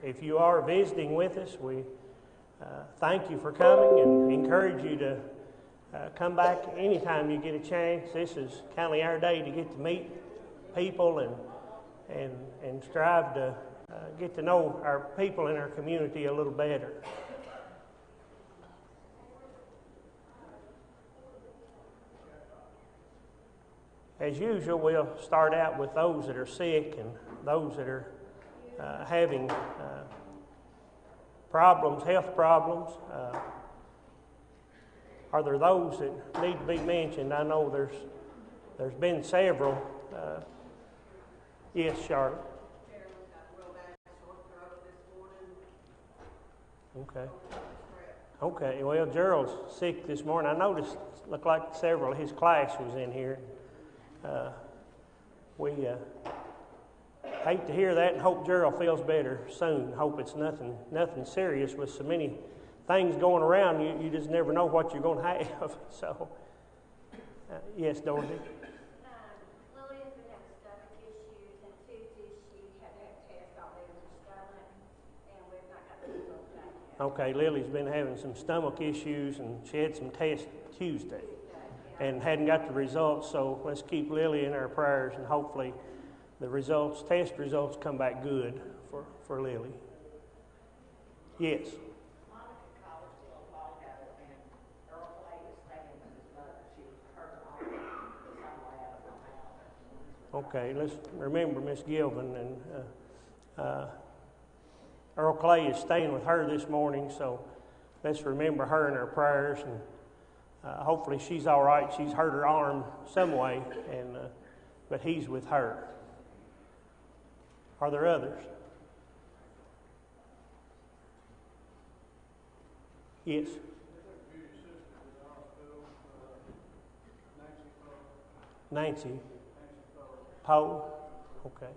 if you are visiting with us, we thank you for coming and encourage you to come back anytime you get a chance. This is kind of our day to get to meet people and strive to get to know our people in our community a little better. As usual, we'll start out with those that are sick and those that are having problems, health problems. Are there those that need to be mentioned? I know there's been several. Yes, Charlotte. Okay. Okay. Well, Gerald's sick this morning. I noticed, looked like several of his class was in here. We hate to hear that and hope Gerald feels better soon. Hope it's nothing serious with so many things going around. You just never know what you're going to have. So, yes, Dorothy. Lily has been having stomach issues and tooth issues. Had to have tests all day in her stomach, and we've not got the results back yet. Okay, Lily's been having some stomach issues, and she had some tests Tuesday. And hadn't got the results, so let's keep Lily in our prayers, and hopefully the test results come back good for Lily. Yes. Okay, let's remember Miss Gilvin, and Earl Clay is staying with her this morning, so let's remember her in our prayers, and hopefully she's all right. She's hurt her arm some way, but he's with her. Are there others? Yes. Nancy Poe. Okay.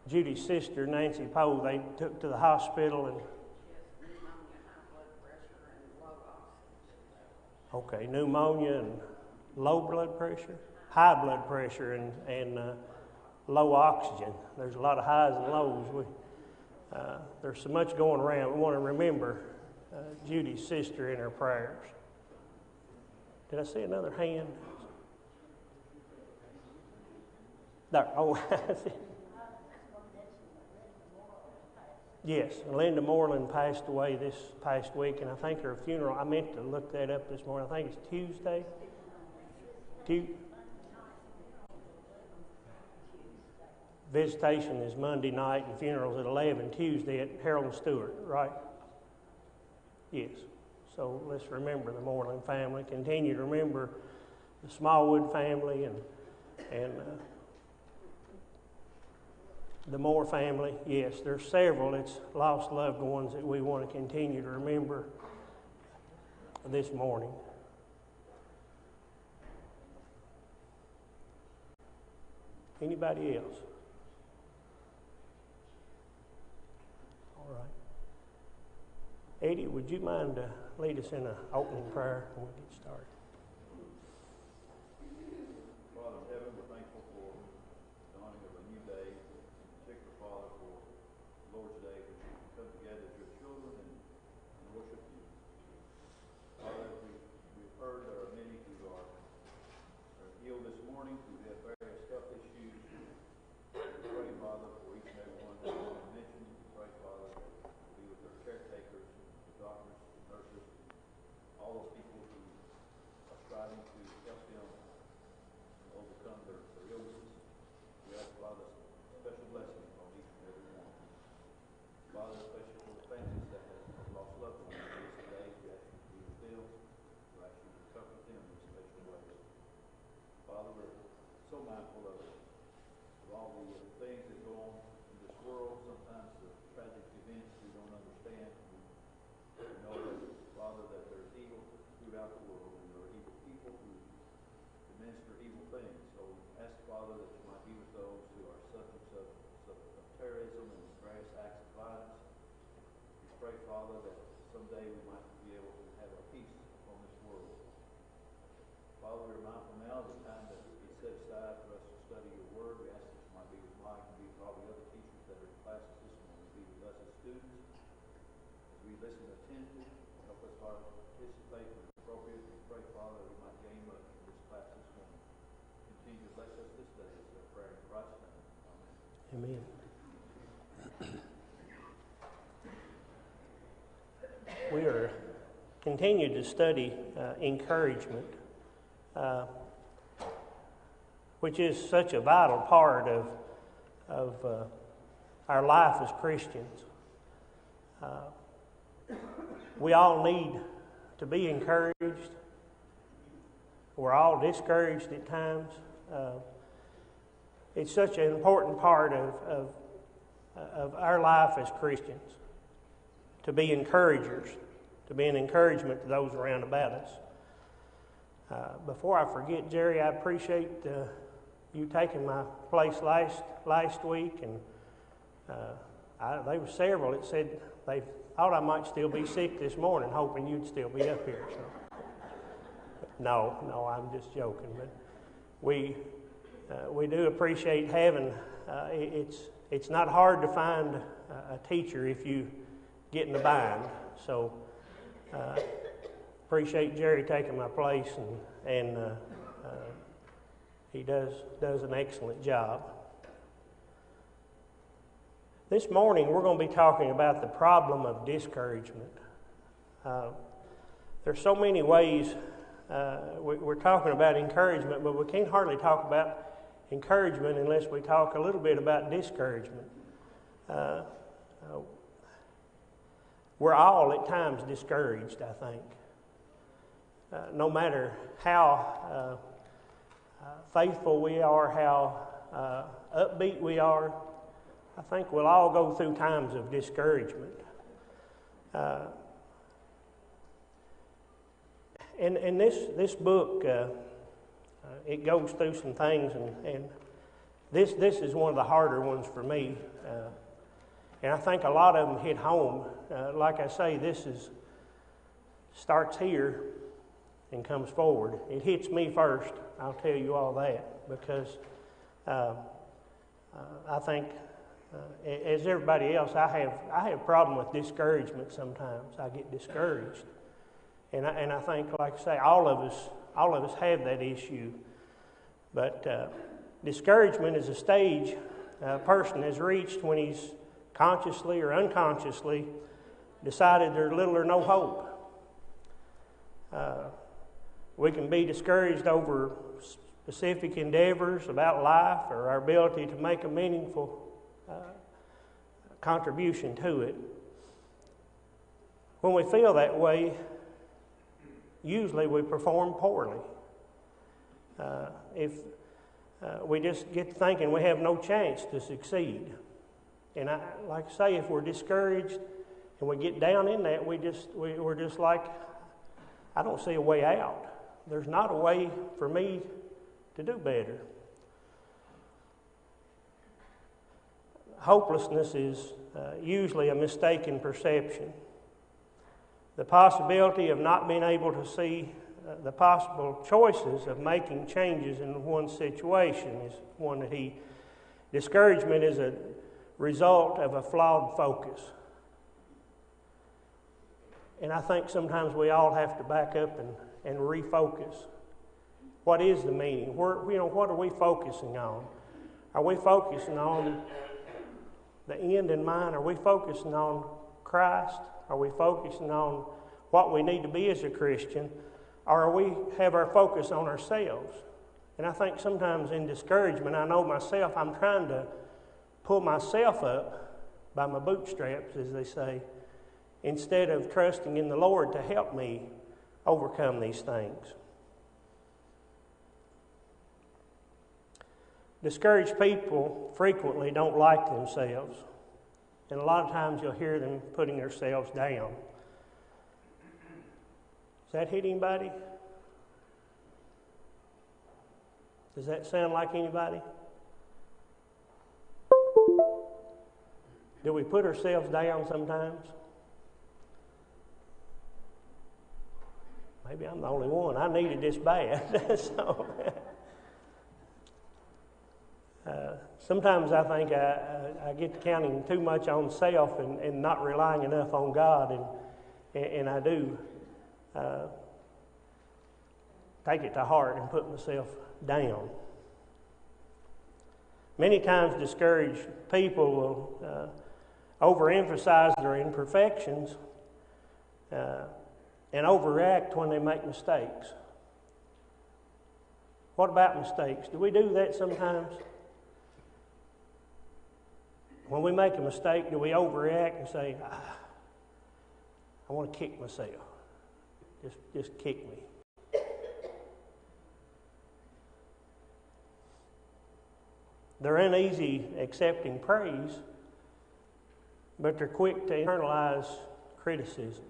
Judy's sister, Nancy Poe, they took to the hospital and. Okay, pneumonia and low blood pressure, high blood pressure, and low oxygen. There's a lot of highs and lows. There's so much going around. We want to remember Judy's sister in our prayers. Did I see another hand? There. Oh, yes, Linda Moreland passed away this past week, and I think her funeral, I meant to look that up this morning. I think it's Tuesday. Visitation is Monday night, and funeral's at 11 Tuesday at Harold and Stewart, right? Yes. So let's remember the Moreland family. Continue to remember the Smallwood family and the Moore family. Yes, there's several. It's lost loved ones that we want to continue to remember this morning. Anybody else? All right. Eddie, would you mind lead us in an opening prayer when we get started? Father in heaven, we're thankful for the dawning of a new day. Particular, Father, for Lord's Day, that we can come together as your children and worship you. Father, as we've heard, there are many who are ill this morning, who have various health issues. We pray, Father, for each and every one that you mentioned. We pray, Father, that you be with their caretakers, the doctors, the nurses, all those people who are striving to help them overcome their illnesses. We ask, Father, special blessing on each and every one. Father, especially for the families that have lost loved ones this day, we ask you to be with them. We ask you to comfort them in special ways. Father, we're so mindful of all the things that go on in this world. Sometimes the tragic events we don't understand. We know that, Father, that there's evil throughout the world, and there are evil people who administer evil things. So we ask, Father, that you might be with those who are subjects of terrorism and various acts of violence. We pray, Father, that someday we might be able to have a peace on this world. Father, we're mindful now of the time that is set aside for us to study your word. We ask that you might be with Mike and be with all the other teachers that are in classes this morning. Be with us as students. listen attentively. Help us, Father, participate when appropriate. We pray, Father, that we might gain much from this class this morning. Continue to bless us this day. It's our prayer in Christ's name. Amen. Amen. We are continuing to study encouragement, which is such a vital part of our life as Christians. We all need to be encouraged. We're all discouraged at times. It's such an important part of our life as Christians to be encouragers, to be an encouragement to those around about us. Before I forget, Jerry, I appreciate you taking my place last week, and there were several that said they thought I might still be sick this morning, hoping you'd still be up here. So, no, I'm just joking. But we do appreciate having. It's not hard to find a teacher if you get in the bind. So appreciate Jerry taking my place, and he does an excellent job. This morning we're going to be talking about the problem of discouragement. There's so many ways we're talking about encouragement, but we can't hardly talk about encouragement unless we talk a little bit about discouragement. We're all at times discouraged, I think. No matter how faithful we are, how upbeat we are, I think we'll all go through times of discouragement. And this book, it goes through some things, and this is one of the harder ones for me. And I think a lot of them hit home. Like I say, this starts here and comes forward. It hits me first, I'll tell you all that, because I think, as everybody else, I have a problem with discouragement sometimes. I get discouraged. And I think, like I say, all of us have that issue. But discouragement is a stage a person has reached when he's consciously or unconsciously decided there's little or no hope. We can be discouraged over specific endeavors about life or our ability to make a meaningful contribution to it. When we feel that way, usually we perform poorly. If we just get to thinking we have no chance to succeed. And like I say, if we're discouraged and we get down in that, we're just like, I don't see a way out. There's not a way for me to do better. Hopelessness is usually a mistaken perception. The possibility of not being able to see the possible choices of making changes in one's situation is one that discouragement is a result of a flawed focus. And I think sometimes we all have to back up and refocus. What is the meaning? What are we focusing on? Are we focusing on the end in mind? Are we focusing on Christ? Are we focusing on what we need to be as a Christian? Or are we have our focus on ourselves? And I think sometimes in discouragement, I know myself, I'm trying to pull myself up by my bootstraps, as they say, instead of trusting in the Lord to help me overcome these things. Discouraged people frequently don't like themselves. And a lot of times you'll hear them putting themselves down. Does that hit anybody? Does that sound like anybody? Do we put ourselves down sometimes? Maybe I'm the only one. I needed this bad. So, sometimes I think I get to counting too much on self and not relying enough on God. and I do take it to heart and put myself down. Many times discouraged people will overemphasize their imperfections and overreact when they make mistakes. What about mistakes? Do we do that sometimes? When we make a mistake, do we overreact and say, I want to kick myself. Just kick me. They're uneasy accepting praise, but they're quick to internalize criticism.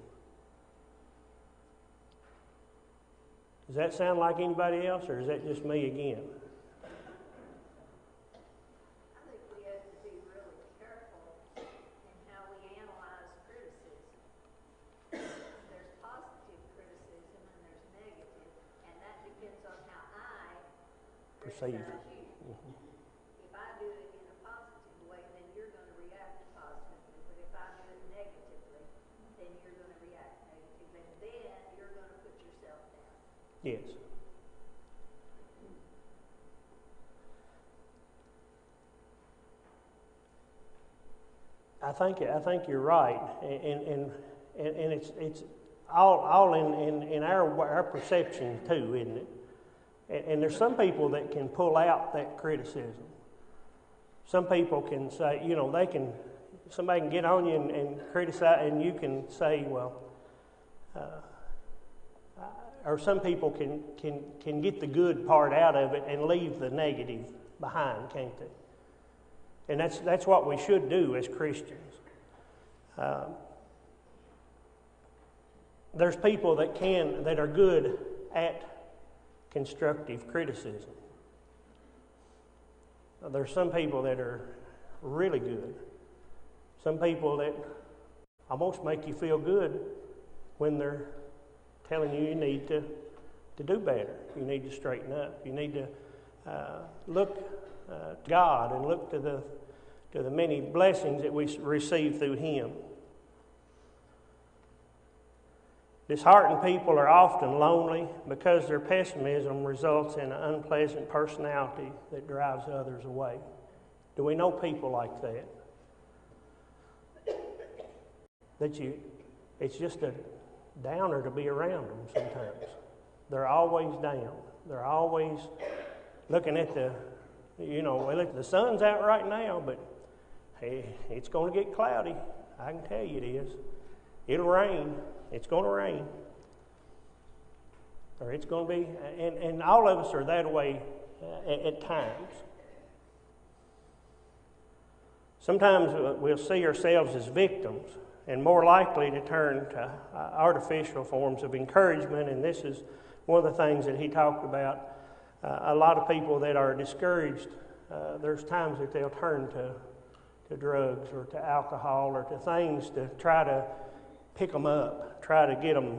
Does that sound like anybody else, or is that just me again? I think we have to be really careful in how we analyze criticism. There's positive criticism and there's negative, and that depends on how I Perceive. criticize you. Mm-hmm. If I do it in a positive way, then you're going to react positively. But if I do it negatively, then you're going to react negatively. And then you're going to put yourself down. Yes. I think you're right, and it's all in our perception too, isn't it? And there's some people that can pull out that criticism. Some people can say, somebody can get on you and criticize, and you can say, well, or some people can get the good part out of it and leave the negative behind, can't they? And that's what we should do as Christians. There's people that are good at constructive criticism. There's some people that are really good. Some people that almost make you feel good when they're telling you need to do better. You need to straighten up. You need to look to God and look to the many blessings that we receive through Him. Disheartened people are often lonely because their pessimism results in an unpleasant personality that drives others away. Do we know people like that? It's just a downer to be around them sometimes. They're always down. They're always looking at the sun's out right now, but hey, it's going to get cloudy. I can tell you it is. It'll rain. It's going to rain. Or it's going to be, and all of us are that way at times. Sometimes we'll see ourselves as victims and more likely to turn to artificial forms of encouragement, and this is one of the things that he talked about. A lot of people that are discouraged, there's times that they'll turn to drugs or to alcohol or to things to try to pick them up, try to get them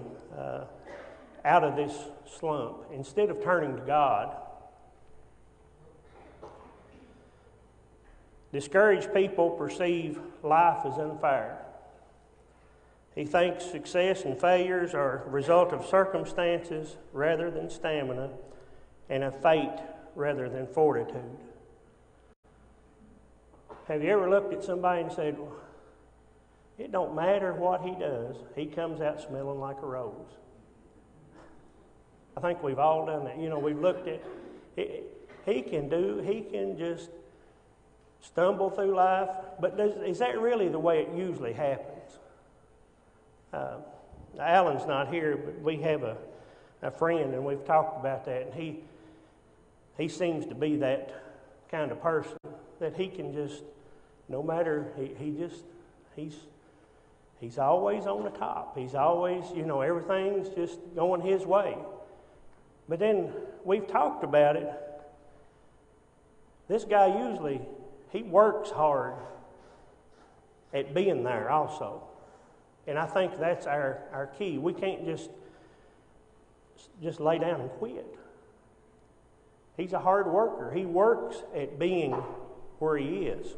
out of this slump instead of turning to God. Discouraged people perceive life as unfair. He thinks success and failures are a result of circumstances rather than stamina, and of fate rather than fortitude. Have you ever looked at somebody and said, well, it don't matter what he does, he comes out smelling like a rose? I think we've all done that. We've looked at, he can just stumble through life, but is that really the way it usually happens? Alan's not here, but we have a friend, and we've talked about that, and he seems to be that kind of person, that he can just, no matter, he's always on the top. He's always, everything's just going his way. But then we've talked about it. This guy usually, he works hard at being there also. And I think that's our key. We can't just lay down and quit. He's a hard worker. He works at being where he is.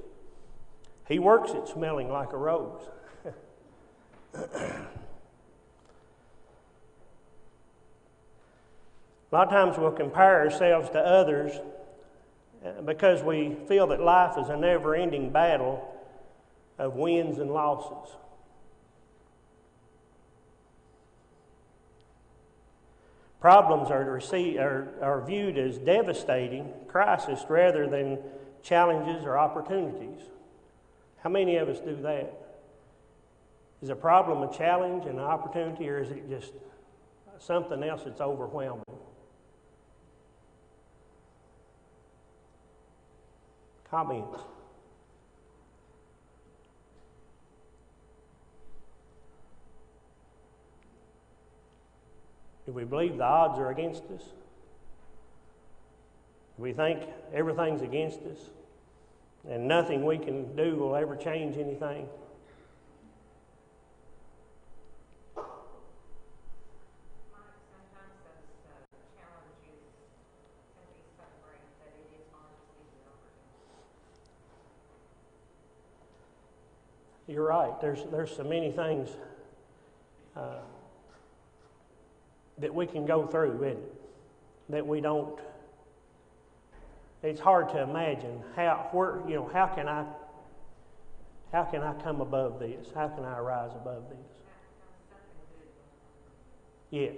He works at smelling like a rose. A lot of times we'll compare ourselves to others because we feel that life is a never-ending battle of wins and losses. Problems are viewed as devastating crisis rather than challenges or opportunities. How many of us do that? Is a problem a challenge and an opportunity, or is it just something else that's overwhelming? Comments? Do we believe the odds are against us? Do we think everything's against us and nothing we can do will ever change anything? Sometimes those challenges can be so great that it is hard to see the opportunity. You're right. There's so many things that we can go through, isn't it? That we don't. It's hard to imagine how can I come above this? How can I rise above this? Yes.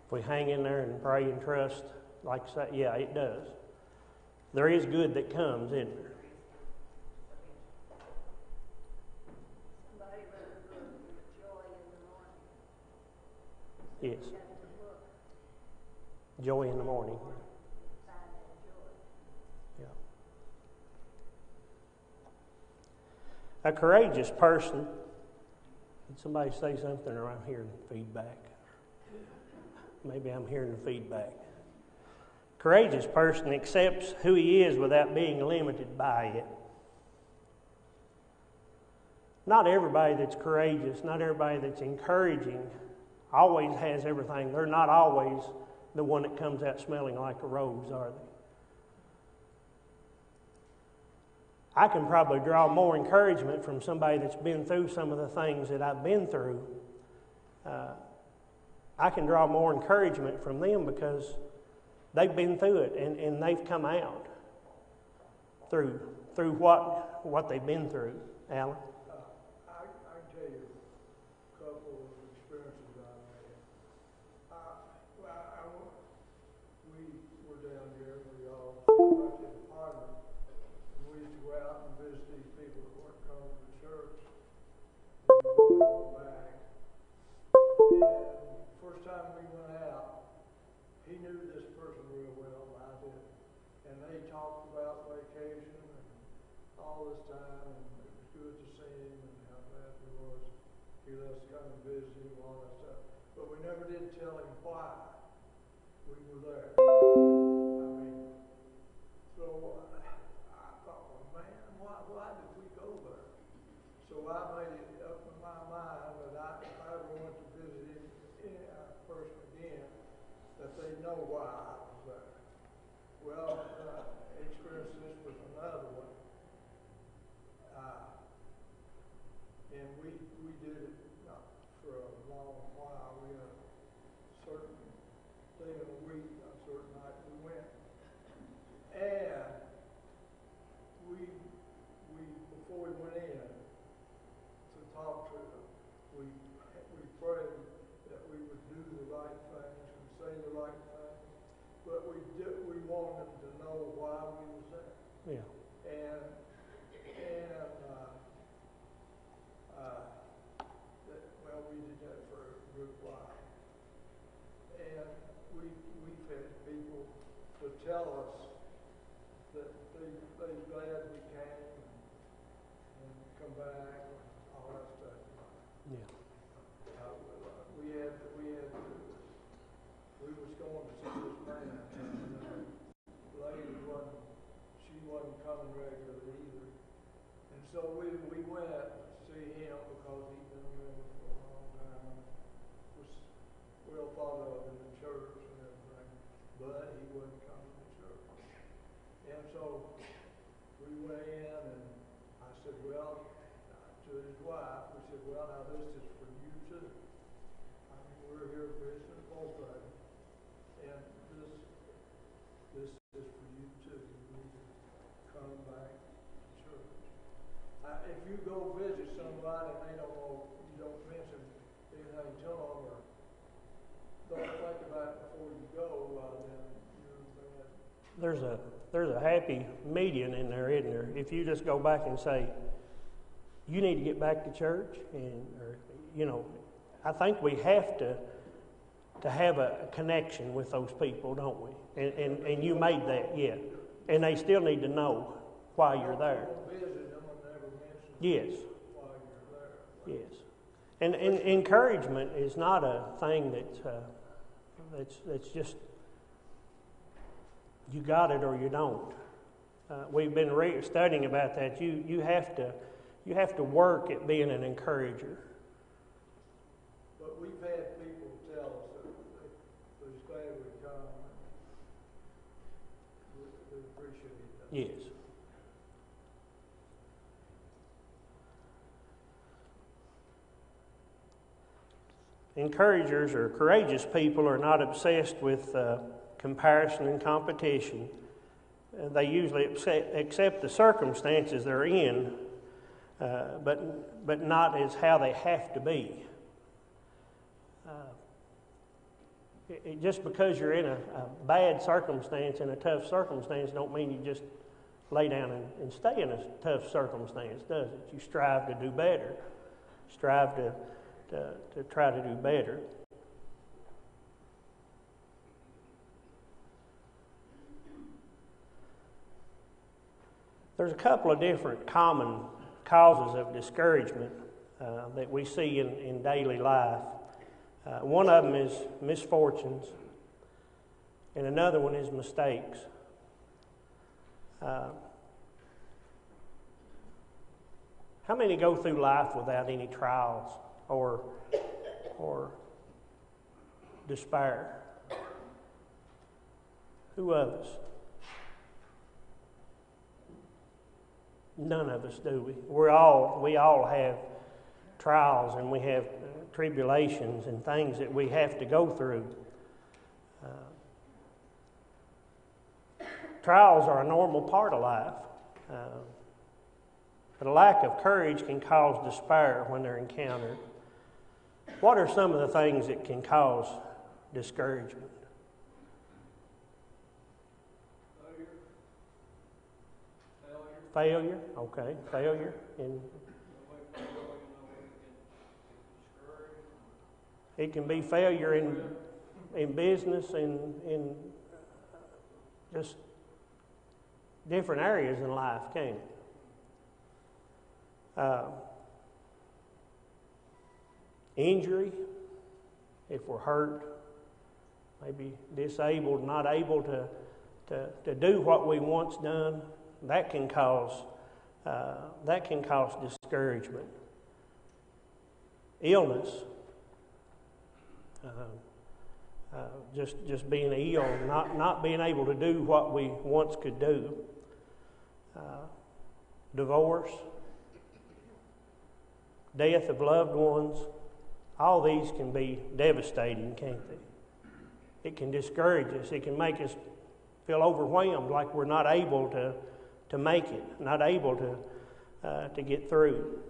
If we hang in there and pray and trust, like I say, yeah, it does. There is good that comes, isn't there? Somebody wrote a book, Joy in the Morning. Yes. You have to look, Joy in the morning. find that joy. Yeah. A courageous person. Did somebody say something or I'm hearing feedback? Maybe I'm hearing the feedback. Courageous person accepts who he is without being limited by it. Not everybody that's courageous, not everybody that's encouraging always has everything. They're not always the one that comes out smelling like a rose, are they? I can probably draw more encouragement from somebody that's been through some of the things that I've been through. I can draw more encouragement from them because they've been through it and they've come out through what they've been through. Alan? I can tell you a couple of experiences I've had. We were down here, we all went to the apartment, and we used to go out and visit these people that weren't coming to church. And we would go back. And first time we went out, he knew this person real well, and I didn't. And they talked about vacation and all this time, and it was good to see him and how glad he was. He let us come and visit him and all that stuff. But we never did tell him why we were there. I mean, so I thought, well, man, why did we go there? So I made it up in my mind that if I ever went to visit him, a person again, that they know why I was there. Well, experience this was another one. And we did it not for a long while. We had a certain day of the week, a certain night we went. And we before we went in to talk to them, we prayed that we would do the right things and say the right things. But we wanted them to know why we was there. Yeah. Well, we did that for a good while. And we've had people to tell us that they're glad we came and come back and all that stuff. Yeah. We was going to see this man, and the lady she wasn't coming regularly either. And so we went to see him because he'd been with us for a long time. Was but he wouldn't come to church. And so we went in, and I said, well, to his wife, we said, well, now this is for you too. I mean, we're here visiting both of you, and this is for you too. You need to come back to church. If you go visit somebody and they don't know, you don't mention anything to them, or don't think about it before you go, then you're bad. There's a happy median in there, isn't there? If you just go back and say, you need to get back to church, I think we have to have a connection with those people, don't we? And you made that, yeah. And they still need to know why you're there. Visit them and never mention Yes. why you're there. Yes. And encouragement is not a thing that's just you got it or you don't. We've been studying about that. You have to work at being an encourager. But we've had people tell us that they're just glad we come. We appreciate that. Yes. Encouragers or courageous people are not obsessed with comparison and competition. They usually accept the circumstances they're in, but not as how they have to be. Just because you're in a bad circumstance, in a tough circumstance, don't mean you just lay down and stay in a tough circumstance, does it? You strive to do better. Strive to try to do better. There's a couple of different common causes of discouragement that we see in daily life. One of them is misfortunes, and another one is mistakes. How many go through life without any trials or despair? Who of us? None of us do. We all have trials, and we have tribulations and things that we have to go through. Trials are a normal part of life. But a lack of courage can cause despair when they're encountered. What are some of the things that can cause discouragement? Failure. Okay, failure. And it can be failure in business and in just different areas in life, can't it? Injury, if we're hurt, maybe disabled, not able to do what we once done, that can cause discouragement. Illness, just being ill, not being able to do what we once could do. Divorce, death of loved ones, all these can be devastating, can't they? It can discourage us. It can make us feel overwhelmed, like we're not able to make it, not able to get through.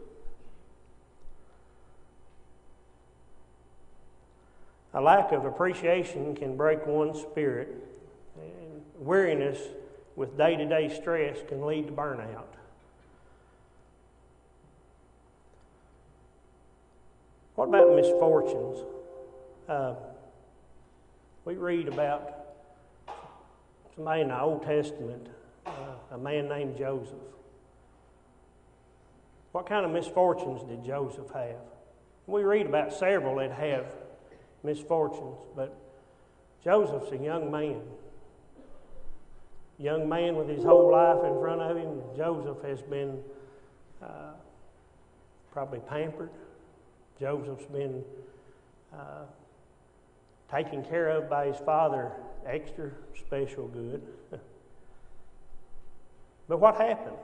A lack of appreciation can break one's spirit, and weariness with day-to-day stress can lead to burnout. What about misfortunes? We read about somebody in the Old Testament, a man named Joseph. What kind of misfortunes did Joseph have? We read about several that have misfortunes, but Joseph's a young man. Young man with his whole life in front of him. Joseph has been probably pampered. Joseph's been taken care of by his father extra special good. But what happened?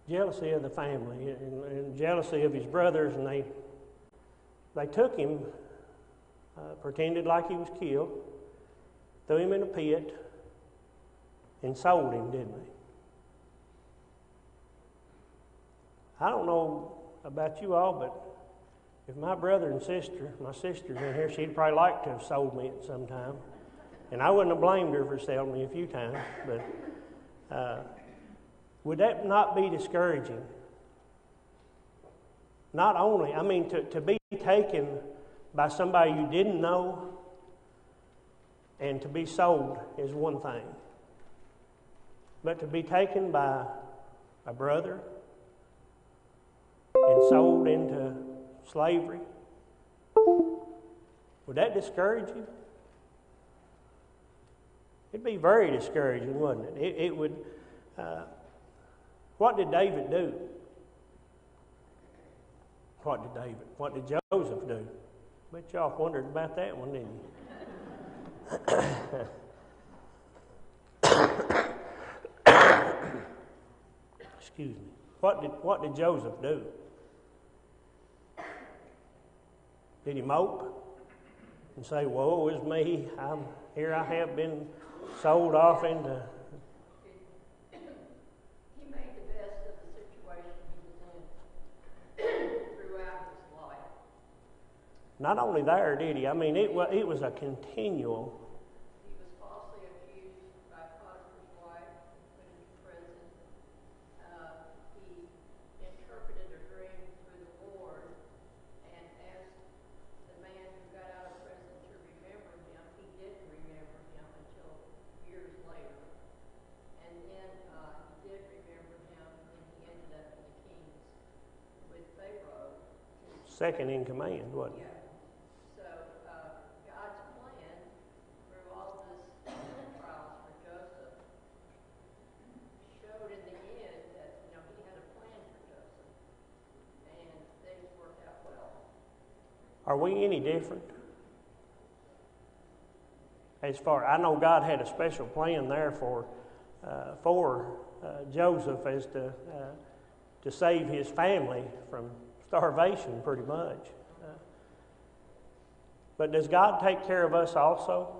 Jealousy of the family and jealousy of his brothers, and they took him, pretended like he was killed, threw him in a pit, and sold him, didn't they? I don't know about you all, but if my brother and sister, my sister's in here, she'd probably like to have sold me at some time. And I wouldn't have blamed her for selling me a few times, but would that not be discouraging? Not only, I mean, to be taken by somebody you didn't know and to be sold is one thing. But to be taken by a brother and sold into slavery, would that discourage you? It'd be very discouraging, wouldn't it? It would. What did David do? What did Joseph do? Bet y'all wondered about that one, didn't you? Excuse me. What did Joseph do? Did he mope and say, "Woe is me! Here I have been sold off into"? He made the best of the situation he was in throughout his life. Not only there, did he? I mean, it was a continual. He was falsely accused by Potiphar's wife, put into prison. He interpreted a dream through the Lord, and as the man who got out of prison to remember him, he didn't remember him until years later. And then he did remember him, and he ended up in the king's with Pharaoh. Second in command, wasn't it? Yeah. So God's plan through all this trials for Joseph showed in the end that he had a plan for Joseph, and things worked out well. Are we any different? As far, I know God had a special plan there for Joseph as to save his family from starvation, pretty much. But does God take care of us also?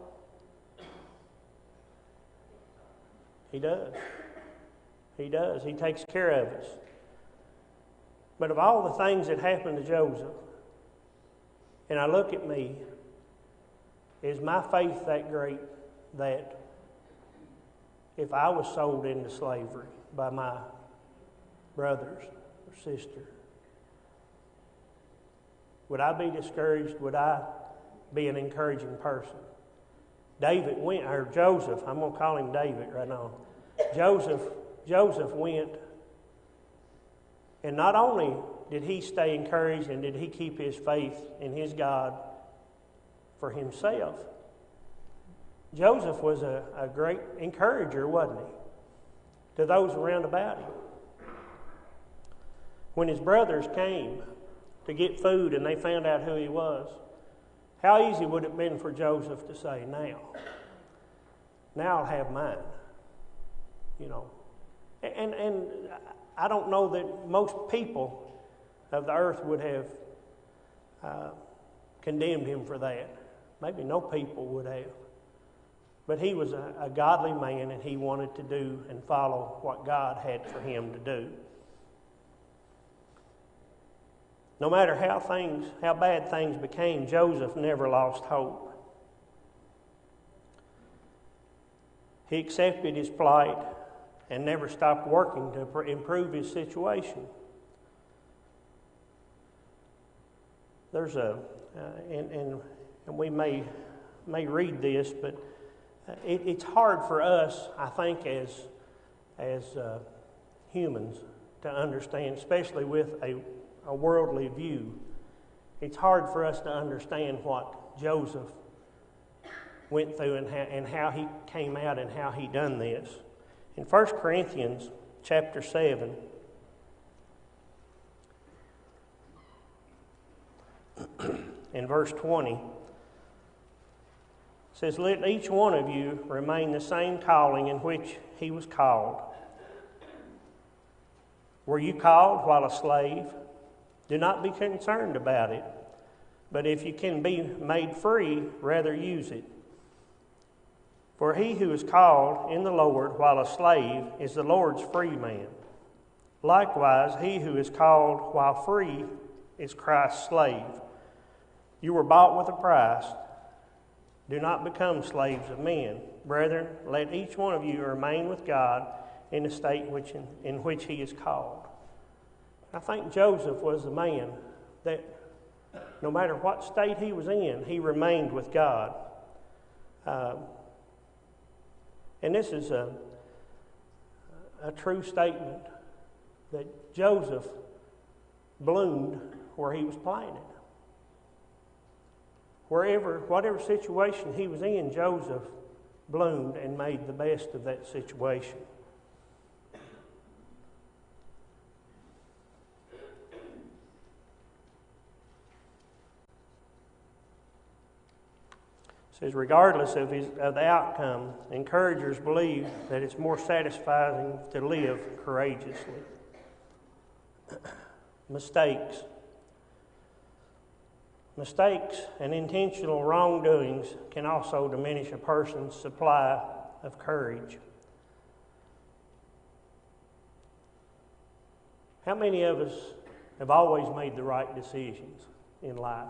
He does. He does. He takes care of us. But of all the things that happened to Joseph, and I look at me, is my faith that great that if I was sold into slavery by my brothers or sister, would I be discouraged? Would I be an encouraging person? Joseph, I'm going to call him David right now. Joseph went, and not only did he stay encouraged and did he keep his faith in his God for himself, Joseph was a great encourager, wasn't he, to those around about him. When his brothers came to get food and they found out who he was, how easy would it have been for Joseph to say, now I'll have mine, And I don't know that most people of the earth would have condemned him for that. Maybe no people would have. But he was a godly man, and he wanted to do and follow what God had for him to do. No matter how bad things became, Joseph never lost hope. He accepted his plight and never stopped working to improve his situation. There's and we may read this, but it's hard for us, I think, as humans to understand, especially with a worldly view. It's hard for us to understand what Joseph went through and how he came out and how he done this. In 1 Corinthians chapter 7, in verse 20. It says, "Let each one of you remain the same calling in which he was called. Were you called while a slave? Do not be concerned about it. But if you can be made free, rather use it. For he who is called in the Lord while a slave is the Lord's free man. Likewise, he who is called while free is Christ's slave. You were bought with a price. Do not become slaves of men. Brethren, let each one of you remain with God in the state in which he is called." I think Joseph was the man that no matter what state he was in, he remained with God. And this is a true statement that Joseph bloomed where he was planted. Whatever situation he was in, Joseph bloomed and made the best of that situation. It says, regardless of the outcome, encouragers believe that it's more satisfying to live courageously. Mistakes. Mistakes and intentional wrongdoings can also diminish a person's supply of courage. How many of us have always made the right decisions in life?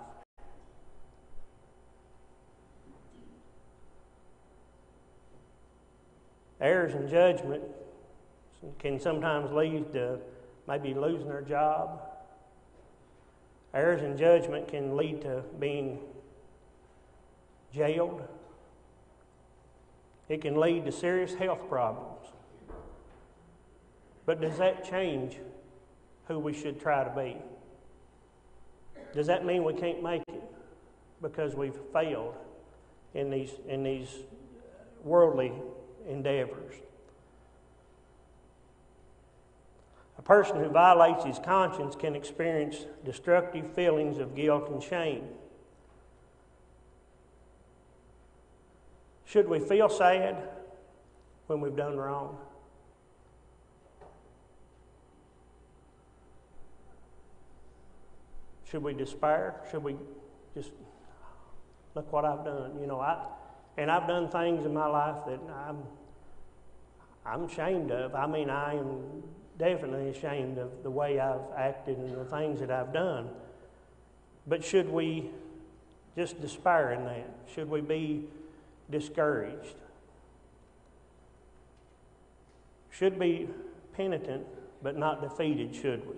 Errors in judgment can sometimes lead to maybe losing our job. Errors in judgment can lead to being jailed. It can lead to serious health problems. But does that change who we should try to be? Does that mean we can't make it because we've failed in these worldly endeavors? A person who violates his conscience can experience destructive feelings of guilt and shame. Should we feel sad when we've done wrong? Should we despair? Should we just, look what I've done? I've done things in my life that I'm ashamed of. I mean, I am definitely ashamed of the way I've acted and the things that I've done. But should we just despair in that? Should we be discouraged? Should be penitent but not defeated, should we?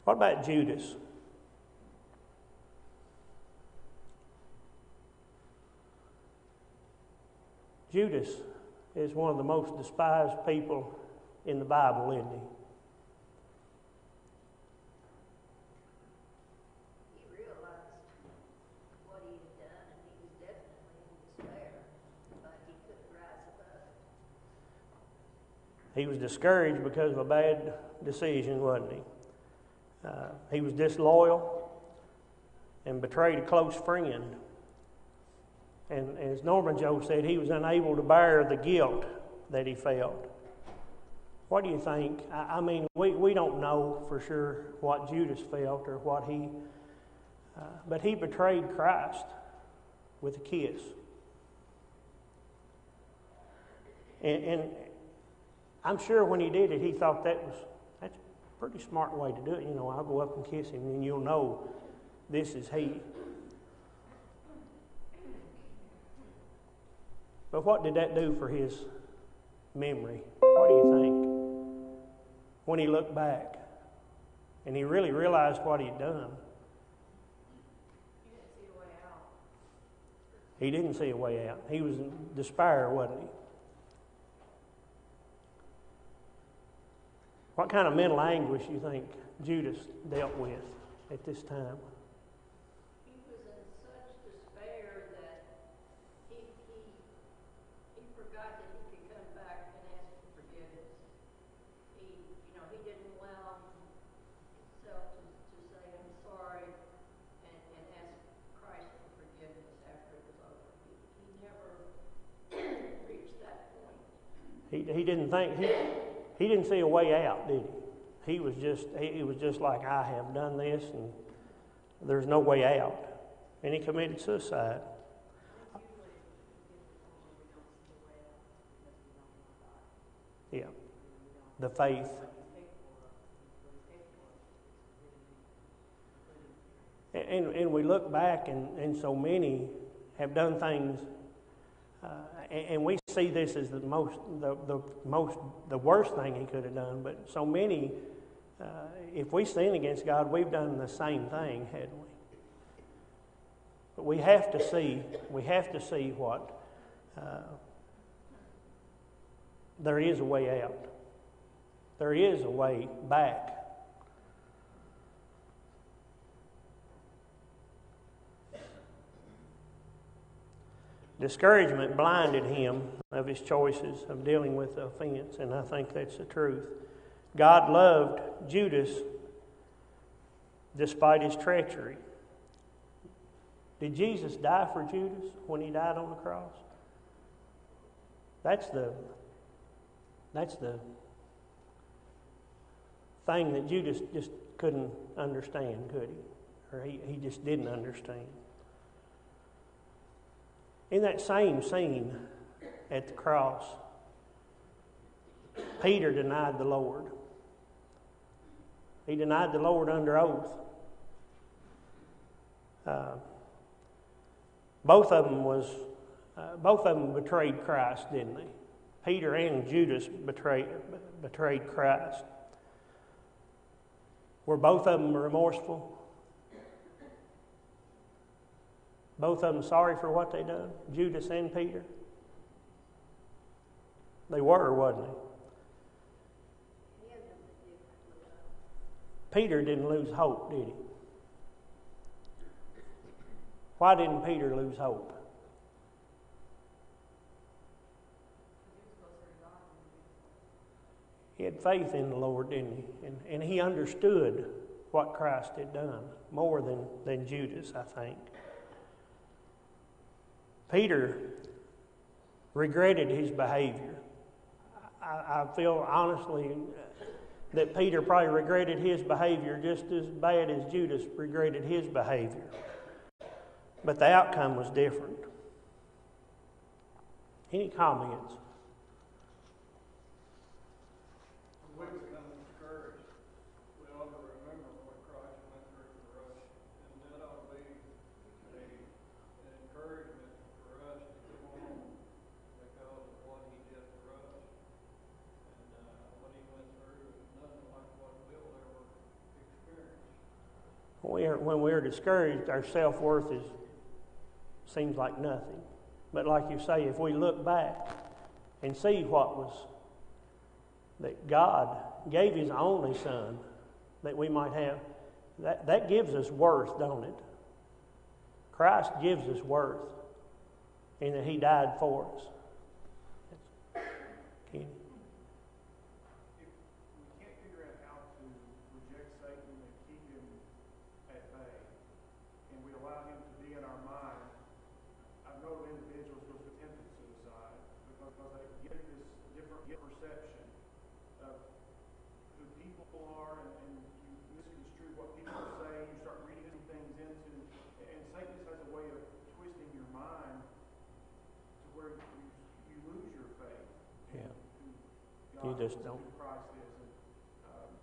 What about Judas? Judas is one of the most despised people in the Bible, isn't he? He realized what he had done, and he was definitely in despair, but he couldn't rise above it. He was discouraged because of a bad decision, wasn't he? He was disloyal and betrayed a close friend. And as Norman Joe said, he was unable to bear the guilt that he felt. What do you think? I mean, we don't know for sure what Judas felt or what but he betrayed Christ with a kiss. And I'm sure when he did it, he thought that's a pretty smart way to do it. I'll go up and kiss him and you'll know this is he. But what did that do for his memory? What do you think? When he looked back and he really realized what he'd done. He didn't see a way out. He was in despair, wasn't he? What kind of mental anguish do you think Judas dealt with at this time? He was in such despair that he forgot that he could come back and ask for forgiveness. He didn't allow himself to say, "I'm sorry," and ask He didn't think, he didn't see a way out, did he? He was just like, I have done this and there's no way out. And he committed suicide. Yeah. The faith. And we look back and so many have done things and we see this as the worst thing he could have done, but so many, if we sin against God, we've done the same thing, hadn't we? But we have to see what there is a way out. There is a way back. Discouragement blinded him of his choices of dealing with the offense, and I think that's the truth. God loved Judas despite his treachery. Did Jesus die for Judas when he died on the cross? That's the thing that Judas just couldn't understand, could he? Or he just didn't understand. In that same scene at the cross, Peter denied the Lord. He denied the Lord under oath. Both of them betrayed Christ, didn't they? Peter and Judas betrayed Christ. Were both of them remorseful? Both of them sorry for what they done? Judas and Peter? They were, wasn't they? Peter didn't lose hope, did he? Why didn't Peter lose hope? He had faith in the Lord, didn't he? And he understood what Christ had done more than Judas, I think. Peter regretted his behavior. I feel honestly that Peter probably regretted his behavior just as bad as Judas regretted his behavior. But the outcome was different. Any comments? We become discouraged. We ought to remember what Christ went through for us, and that ought to be an encouragement for us to go on because of what He did for us. And what He went through is nothing like what we'll ever experience. When we're discouraged, our self-worth seems like nothing. But like you say, if we look back and see what was that God gave His only Son that we might have, that gives us worth, don't it? Christ gives us worth in that He died for us. Kenny? If we can't figure out how to reject Satan and keep him at bay, and we allow him to be in our mind, I've known individuals who have attempted suicide because they get this different perception of who people are, and you misconstrue what people say. You start reading things into, and Satan has a way of twisting your mind to where you lose your faith. Yeah. God You just is, don't. who Christ is. And,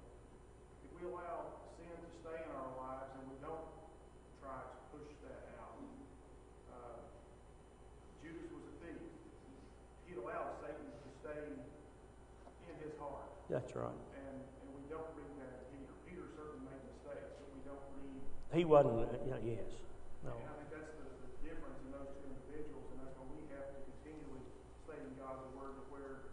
if we allow sin to stay in our lives and we don't try to push that out, Judas was a thief. He allowed Satan to stay in his heart. That's right. And we don't read that in Peter. Peter certainly made mistakes, but we don't read. He wasn't, yes. No. And I think that's the difference in those two individuals, and that's why we have to continually stay in God's Word to where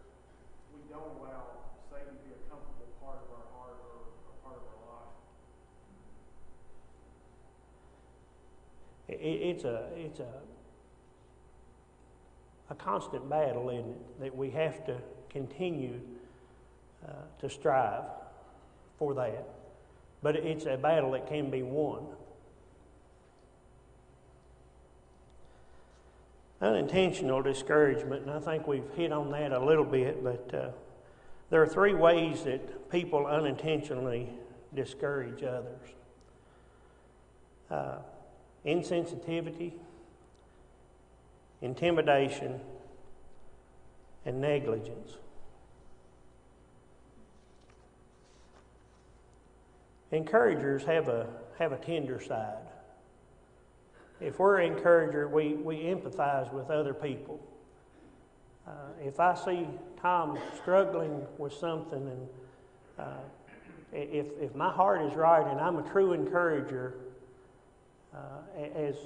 we don't allow Satan to be a comfortable part of our heart or a part of our life. It's a constant battle, isn't it? That we have to continue to strive for that. But it's a battle that can be won. Unintentional discouragement, and I think we've hit on that a little bit, but there are three ways that people unintentionally discourage others. Insensitivity, intimidation, and negligence. Encouragers have a tender side. If we're an encourager, we empathize with other people. If I see Tom struggling with something, and if my heart is right and I'm a true encourager, as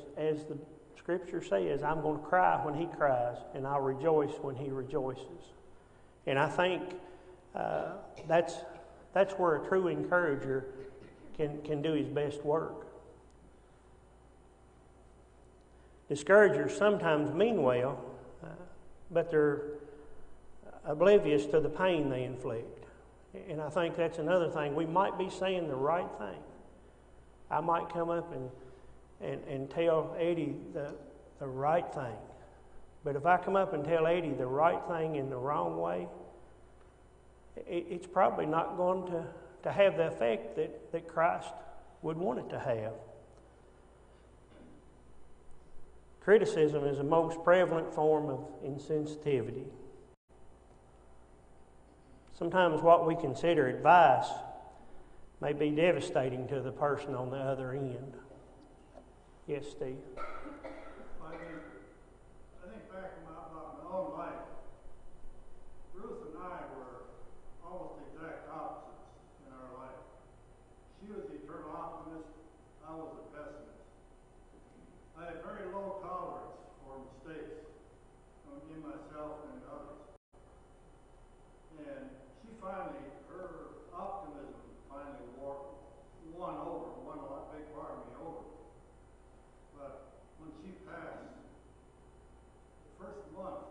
the Scripture says, I'm going to cry when he cries, and I'll rejoice when he rejoices. And I think that's where a true encourager can do his best work. Discouragers sometimes mean well, but they're oblivious to the pain they inflict. And I think that's another thing. We might be saying the right thing. I might come up and tell Eddie the right thing. But if I come up and tell Eddie the right thing in the wrong way, it's probably not going to have the effect that Christ would want it to have. Criticism is the most prevalent form of insensitivity. Sometimes what we consider advice may be devastating to the person on the other end. Yes, Steve? I think back in my own life, Ruth and I were almost exact opposites in our life. She was the eternal optimist, I was the pessimist. I had very low tolerance for mistakes in myself and in others. And she finally, her optimism finally won a big part of me over. But when she passed, the first month,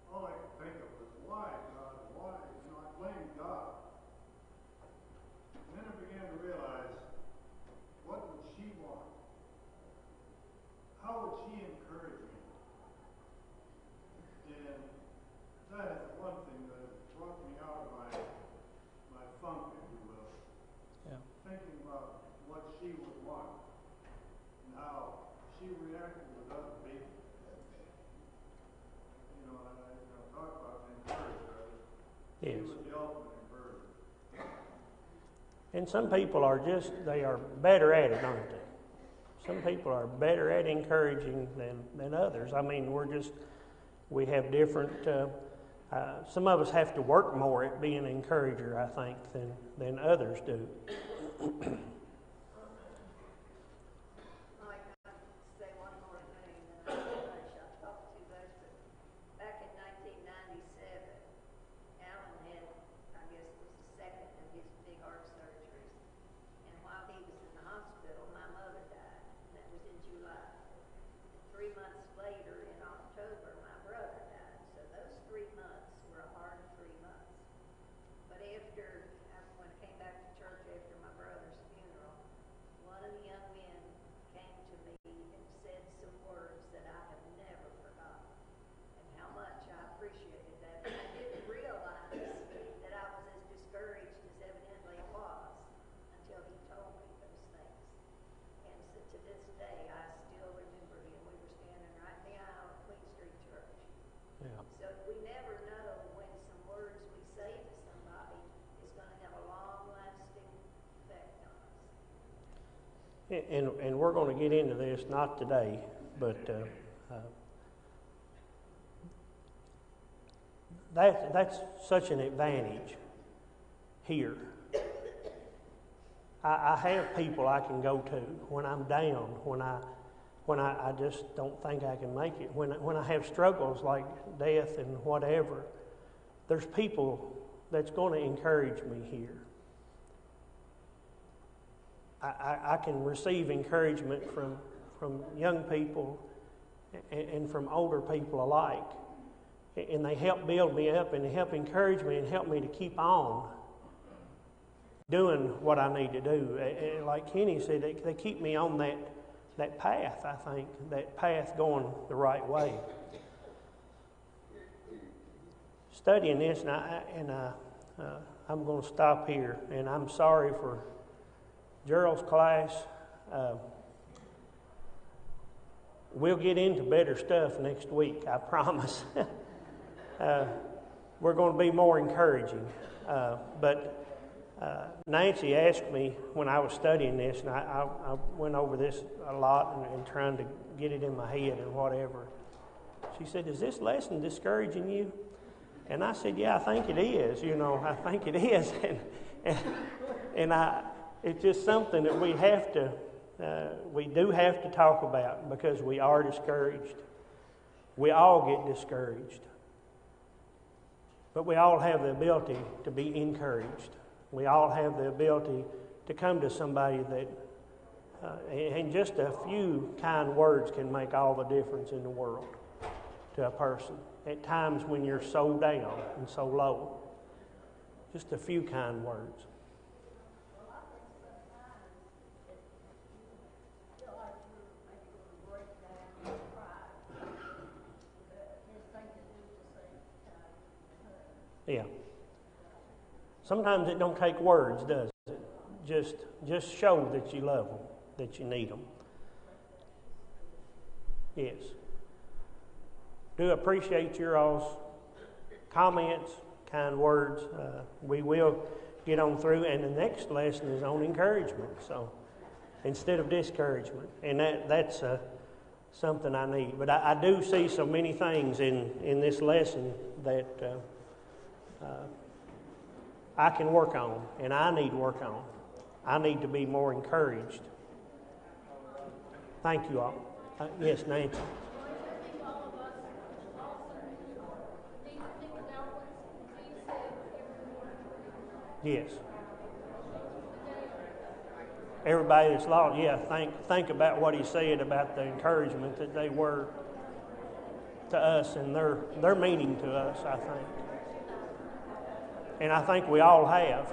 all I could think of was, why, God, why? I blamed God. And then I began to realize, what would she want? How would she encourage me? And that is the one thing that brought me out of my funk, if you will. Yeah. Thinking about what she would want and how she reacted with other people. Talk about the encourager. Yes. She was the ultimate encourager. And some people they are better at it, aren't they? Some people are better at encouraging than others. I mean, we have different, some of us have to work more at being an encourager, I think, than others do. Say one more thing, and then I'll finish. I've talked too much, but back in 1997, Alan had, I guess it was the second of his big heart surgeries. And while he was in the hospital, my mother died. And that was in July. 3 months later, in October, my brother died. So those 3 months were a hard 3 months. But when I came back to church after my brother's funeral, one of the young men came to me and said some words that I have never forgotten, and how much I appreciated that. And I didn't realize that I was as discouraged as evidently I was until he told me those things. And so to this day, I still remember him. We were standing right in the aisle at Queen Street Church. Yeah. So we never know when some words we say to somebody is going to have a long-lasting effect on us. And we're going to get into this, not today, but that's such an advantage here. I have people I can go to when I'm down, when I just don't think I can make it, when I have struggles like death and whatever. There's people that's going to encourage me here. I can receive encouragement from young people and from older people alike. And they help build me up and they help encourage me and help me to keep on doing what I need to do. And like Kenny said, they keep me on path, I think, that path going the right way. Studying this, and I'm going to stop here, and I'm sorry for Gerald's class. We'll get into better stuff next week, I promise. We're going to be more encouraging. But Nancy asked me when I was studying this, and I went over this a lot and trying to get it in my head and whatever. She said, "Is this lesson discouraging you?" And I said, "Yeah, I think it is. I think it is." And it's just something that we do have to talk about, because we are discouraged. We all get discouraged. But we all have the ability to be encouraged. We all have the ability to come to somebody that, and just a few kind words can make all the difference in the world to a person. At times when you're so down and so low, just a few kind words. Well, I think sometimes you feel like you're maybe going to break down and cry. There's things to do at the same time. Yeah. Sometimes it don't take words, does it? Just show that you love them, that you need them. Yes. Do appreciate your all's comments, kind words. We will get on through, and the next lesson is on encouragement. So instead of discouragement, and that's something I need. But I do see so many things in this lesson that I can work on, and I need work on. I need to be more encouraged. Thank you all. Yes, Nancy. Yes. Everybody that's lost, yeah, think about what he said about the encouragement that they were to us and their meaning to us, I think. And I think we all have.